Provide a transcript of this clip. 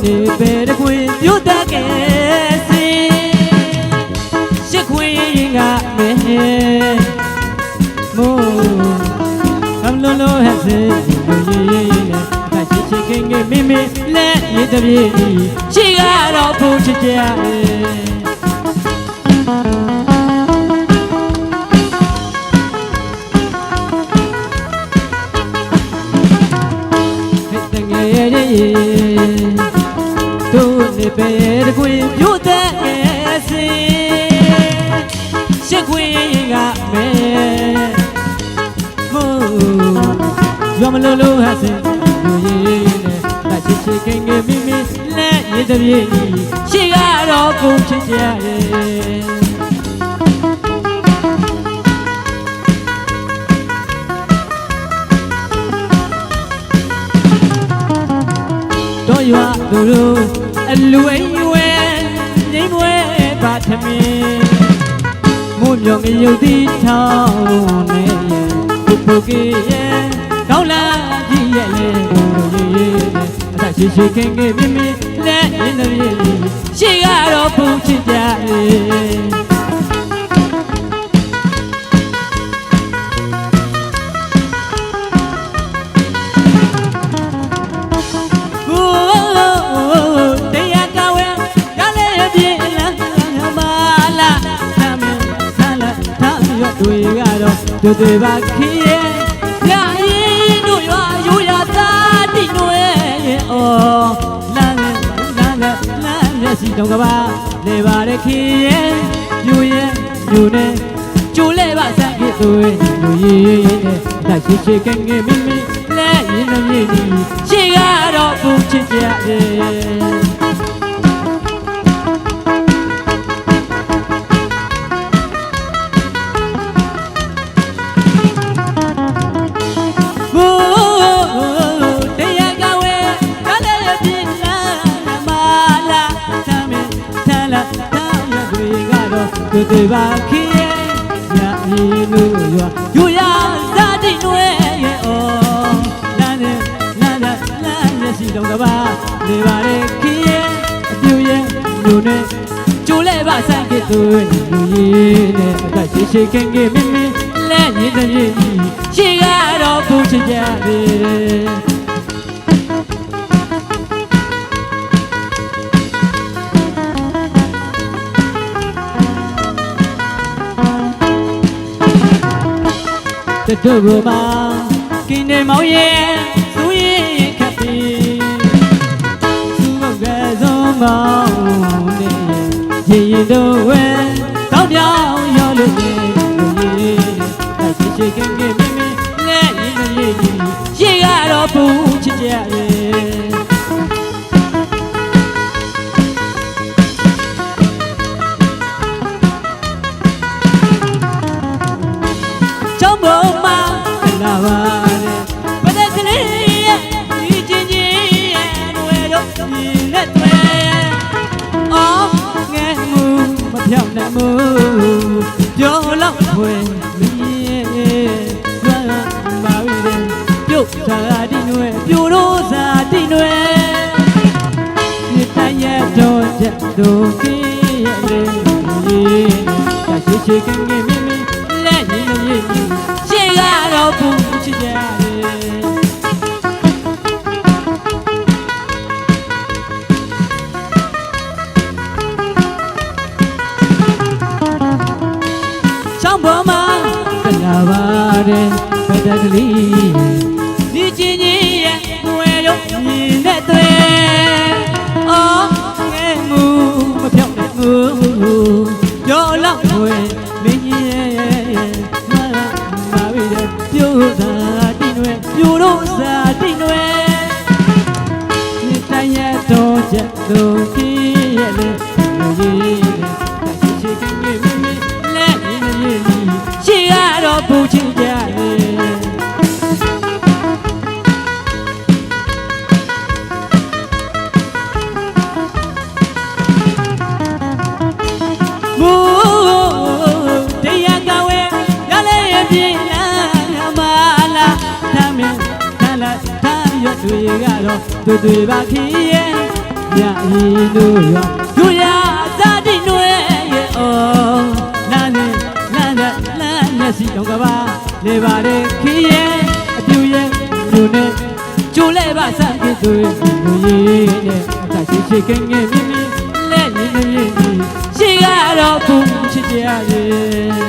နေပဲတခွင်ပြုတ်တတ်ခဲ့စီရှစ်ခွင်ကမဲမိုးကံလုံးလုံးဟဲ့စေလူရေးနဲ့အချစ်ချစ်ခင်ခင်မိမိလက်ရည်တပြေရှိကတော့ဖို့ချစ်ကြတို့နေပဲတခွင်ပြုတ်တဲ့စီရှစ်ခွင်ကမဲမိုးရောမလို့လို့ဟာစင်လူရေးနဲ့တချစ်ချစ်ခင်ခင်မိမိလက်ရည်တပြေရှိကတော့ကိုချစ်ကြရဲ့ရွာသူတို့အလူအိမ်ဝဲငိမ့်ဝဲပါသမင်းမို့မြောင်ငရုတ်တီထောင်းနေရဲ့ဘုဘကေရဲ့ကောင်းလာကြည့်ရဲ့လေအသက်ရှိရှိခင်ခင်မိမိလက်ရင်းသမီးရှိကတော့ဘုချစ်ကြရဲ့တွေကတော့တို့တွေပါခေရဲ့ညရင်တို့ရွာရိုးရသားတိနွယ်ရဲ့အော်လမ်းမျက်စီတောင်ကပါလေပါတဲ့ခေရဲ့ယူရဲ့ယူနေကျိုးလဲပါစက်ခေသွေးလူရေးနဲ့လက်ရှိရှိကငယ်မိမိလက်ရင်းနှမြည်ကြီးရှိကတော့ပူချစ်ကြရဲ့တို့တွေပါခေရဲ့ညရင်တို့ရွာယူရစားတိနွယ်ရဲ့အော်လမ်းမျက်စီတော့ကပါနေပါလေခေရဲ့အပြူရဲ့လူနဲ့ကျိုးလဲပါဆိုင်ကတူလူရေးနဲ့အသက်ရှိရှိခင်ခင်မိမိလက်ရည်တည်းရှိကတော့ပူချစ်ကြပြီတတို့ဘမကင်းနေမောင်ရဲ့သူရင်ခတ်ပြီးသူ့ကစုံမောင်နဲ့ရေရင်တို့ဝဲတောင်းပြောင်းရောလို့ရေအဲ့ရှိရှိကင်းကင်းမိမိနဲ့ရင်ကြီးရေကတော့ပူချစ်ကြရဲ့ပြောလောက်ဖွယ်မင်းရဲ့လွမ်းပါဝီတဲ့ပြုတ်သာတိနွယ်ပြိုလို့သာတိနွယ်ဒီတိုင်းရတော့ချက်တို့ကြီးရဲ့လေတရှိရှိကငယ်မိမိလက်ရည်ရည်ရှေ့ကတော့ပူချစ်ကြဘောမကလာပါတယ်ဘယ်တကလေးဒီချင်းကြီးရဲ့ငွေရုပ်မြင်တဲ့တွေ့အော်ငယ်မှုမပြောင်းတဲ့ငူရောလောက်ဝဲမင်းရဲ့မာဝီတဲ့ပြိုးသာတိနွယ်ပြိုးတော့သာတိနွယ်ဒီတိုင်းရတော့ချက်တို့ကြီးရဲ့လေလူကြီးတဲ့ရှိရှိကငယ်မိလက်ရင်းရင်းရှိရတော့ပူချင်ကြရဲ့တွေကတော့သူတွေပါခီးရဲ့ ပြရီတို့ရွာတို့ရသာတိနွယ်ရဲ့အော်နာနဲ့နာနဲ့နာနဲ့စီတော့ကပါလေပါလေခီးရဲ့အပြူရဲ့လူနဲ့ကျိုးလဲပါစတဲ့သူလူကြီးနဲ့အသာရှိရှိကင်းငယ်မြင်းမြင်းလက်ရင်းရင်းရှိကတော့ခုချစ်ကြရဲ့